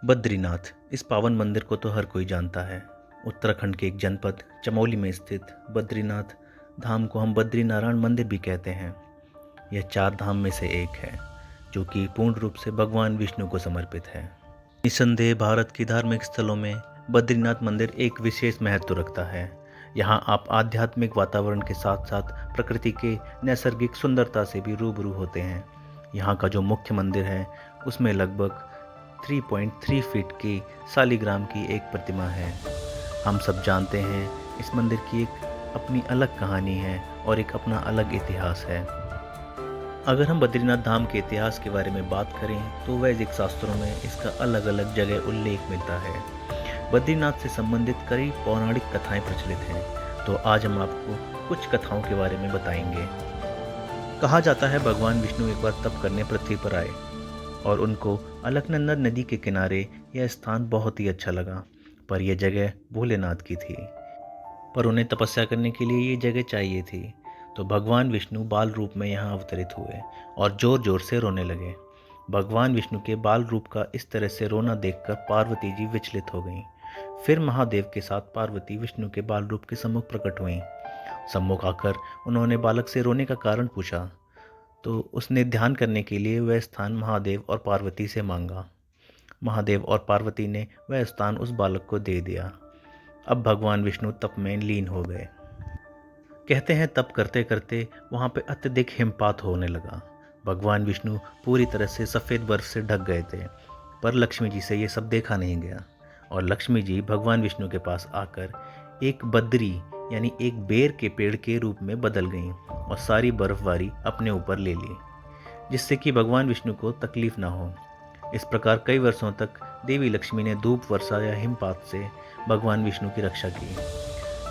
बद्रीनाथ, इस पावन मंदिर को तो हर कोई जानता है। उत्तराखंड के एक जनपद चमोली में स्थित बद्रीनाथ धाम को हम बद्री नारायण मंदिर भी कहते हैं। यह 4 धाम में से एक है, जो कि पूर्ण रूप से भगवान विष्णु को समर्पित है। निसंदेह भारत की धार्मिक स्थलों में बद्रीनाथ मंदिर एक विशेष महत्व रखता है। यहाँ आप आध्यात्मिक वातावरण के साथ साथ प्रकृति के नैसर्गिक सुंदरता से भी रूबरू होते हैं। यहाँ का जो मुख्य मंदिर है, उसमें लगभग 3.3 फीट की शालिग्राम की एक प्रतिमा है। हम सब जानते हैं इस मंदिर की एक अपनी अलग कहानी है और एक अपना अलग इतिहास है। अगर हम बद्रीनाथ धाम के इतिहास के बारे में बात करें तो वैदिक शास्त्रों में इसका अलग अलग जगह उल्लेख मिलता है। बद्रीनाथ से संबंधित कई पौराणिक कथाएं प्रचलित हैं, तो आज हम आपको कुछ कथाओं के बारे में बताएंगे। कहा जाता है भगवान विष्णु एक बार तप करने पृथ्वी पर आए और उनको अलकनंदा नदी के किनारे यह स्थान बहुत ही अच्छा लगा, पर यह जगह भोलेनाथ की थी। पर उन्हें तपस्या करने के लिए ये जगह चाहिए थी, तो भगवान विष्णु बाल रूप में यहाँ अवतरित हुए और जोर जोर से रोने लगे। भगवान विष्णु के बाल रूप का इस तरह से रोना देखकर पार्वती जी विचलित हो गईं। फिर महादेव के साथ पार्वती विष्णु के बाल रूप के सम्मुख प्रकट हुईं। सम्मुख आकर उन्होंने बालक से रोने का कारण पूछा, तो उसने ध्यान करने के लिए वह स्थान महादेव और पार्वती से मांगा। महादेव और पार्वती ने वह स्थान उस बालक को दे दिया। अब भगवान विष्णु तप में लीन हो गए। कहते हैं तप करते करते वहाँ पे अत्यधिक हिमपात होने लगा। भगवान विष्णु पूरी तरह से सफ़ेद बर्फ से ढक गए थे, पर लक्ष्मी जी से ये सब देखा नहीं गया और लक्ष्मी जी भगवान विष्णु के पास आकर एक बद्री यानी एक बेर के पेड़ के रूप में बदल गईं और सारी बर्फबारी अपने ऊपर ले ली, जिससे कि भगवान विष्णु को तकलीफ ना हो। इस प्रकार कई वर्षों तक देवी लक्ष्मी ने धूप वर्षा या हिमपात से भगवान विष्णु की रक्षा की।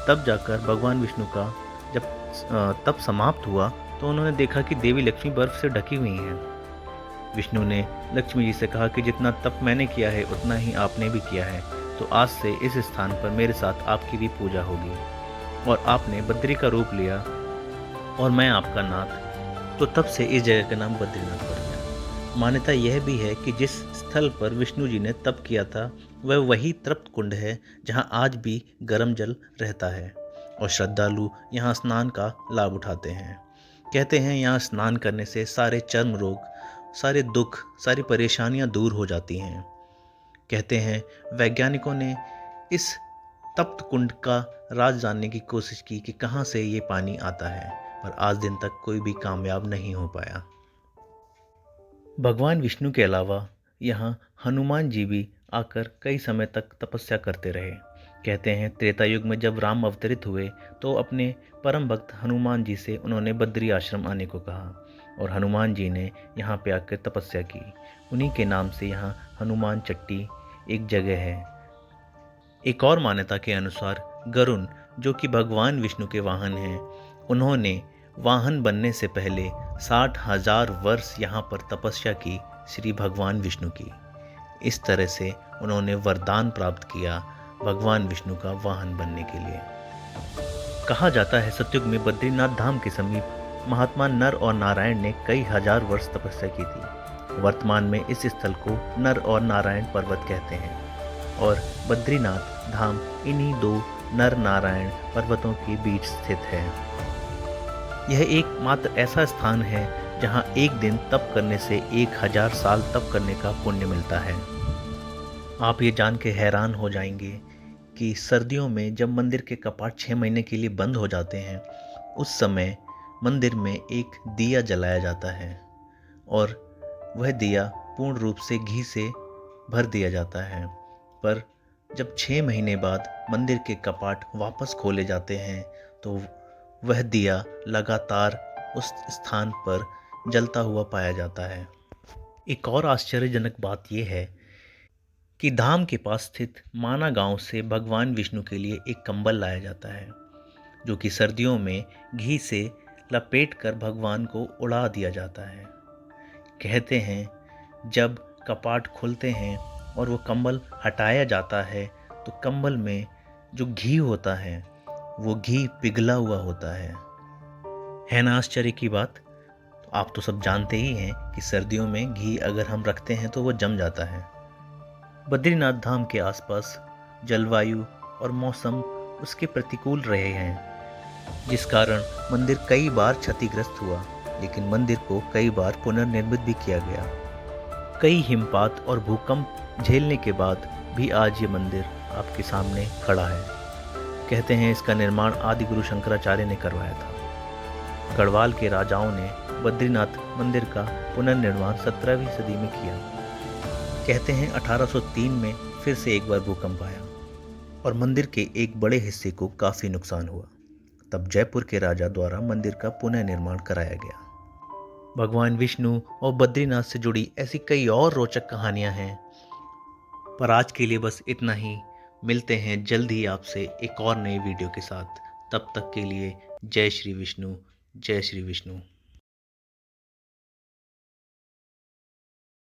तब जाकर भगवान विष्णु का जब तप समाप्त हुआ तो उन्होंने देखा कि देवी लक्ष्मी बर्फ से ढकी हुई हैं। विष्णु ने लक्ष्मी जी से कहा कि जितना तप मैंने किया है उतना ही आपने भी किया है, तो आज से इस स्थान पर मेरे साथ आपकी भी पूजा होगी। और आपने बद्री का रूप लिया और मैं आपका नाथ। तो तब से इस जगह का नाम बद्रीनाथ पड़ गया। मान्यता यह भी है कि जिस स्थल पर विष्णु जी ने तप किया था वह वही तृप्त कुंड है जहां आज भी गर्म जल रहता है और श्रद्धालु यहां स्नान का लाभ उठाते हैं। कहते हैं यहाँ स्नान करने से सारे चर्म रोग, सारे दुख, सारी परेशानियां दूर हो जाती हैं। कहते हैं वैज्ञानिकों ने इस तप्त कुंड का राज जानने की कोशिश की कि कहाँ से ये पानी आता है, पर आज दिन तक कोई भी कामयाब नहीं हो पाया। भगवान विष्णु के अलावा यहाँ हनुमान जी भी आकर कई समय तक तपस्या करते रहे। कहते हैं त्रेता युग में जब राम अवतरित हुए तो अपने परम भक्त हनुमान जी से उन्होंने बद्री आश्रम आने को कहा और हनुमान जी ने यहाँ पे आकर तपस्या की। उन्हीं के नाम से यहाँ हनुमान चट्टी एक जगह है। एक और मान्यता के अनुसार गरुण, जो कि भगवान विष्णु के वाहन हैं, उन्होंने वाहन बनने से पहले 60,000 वर्ष यहाँ पर तपस्या की श्री भगवान विष्णु की। इस तरह से उन्होंने वरदान प्राप्त किया भगवान विष्णु का वाहन बनने के लिए। कहा जाता है सतयुग में बद्रीनाथ धाम के समीप महात्मा नर और नारायण ने कई हजार वर्ष तपस्या की थी। वर्तमान में इस स्थल को नर और नारायण पर्वत कहते हैं और बद्रीनाथ धाम इन्हीं 2 नर नारायण पर्वतों के बीच स्थित है। यह एकमात्र ऐसा स्थान है जहां एक दिन तप करने से 1000 साल तप करने का पुण्य मिलता है। आप ये जान के हैरान हो जाएंगे कि सर्दियों में जब मंदिर के कपाट 6 महीने के लिए बंद हो जाते हैं, उस समय मंदिर में एक दिया जलाया जाता है और वह दिया पूर्ण रूप से घी से भर दिया जाता है। पर जब 6 महीने बाद मंदिर के कपाट वापस खोले जाते हैं तो वह दिया लगातार उस स्थान पर जलता हुआ पाया जाता है। एक और आश्चर्यजनक बात यह है कि धाम के पास स्थित माना गांव से भगवान विष्णु के लिए एक कंबल लाया जाता है, जो कि सर्दियों में घी से लपेटकर भगवान को उड़ा दिया जाता है। कहते हैं जब कपाट खुलते हैं और वो कंबल हटाया जाता है तो कंबल में जो घी होता है वो घी पिघला हुआ होता है ना आश्चर्य की बात। तो आप तो सब जानते ही हैं कि सर्दियों में घी अगर हम रखते हैं तो वो जम जाता है। बद्रीनाथ धाम के आसपास जलवायु और मौसम उसके प्रतिकूल रहे हैं, जिस कारण मंदिर कई बार क्षतिग्रस्त हुआ, लेकिन मंदिर को कई बार पुनर्निर्मित भी किया गया। कई हिमपात और भूकंप झेलने के बाद भी आज ये मंदिर आपके सामने खड़ा है। कहते हैं इसका निर्माण आदि गुरु शंकराचार्य ने करवाया था। गढ़वाल के राजाओं ने बद्रीनाथ मंदिर का पुनर्निर्माण 17वीं सदी में किया। कहते हैं 1803 में फिर से एक बार भूकंप आया और मंदिर के एक बड़े हिस्से को काफ़ी नुकसान हुआ। तब जयपुर के राजा द्वारा मंदिर का पुनर्निर्माण कराया गया। भगवान विष्णु और बद्रीनाथ से जुड़ी ऐसी कई और रोचक कहानियां हैं, पर आज के लिए बस इतना ही। मिलते हैं जल्द ही आपसे एक और नई वीडियो के साथ। तब तक के लिए जय श्री विष्णु, जय श्री विष्णु।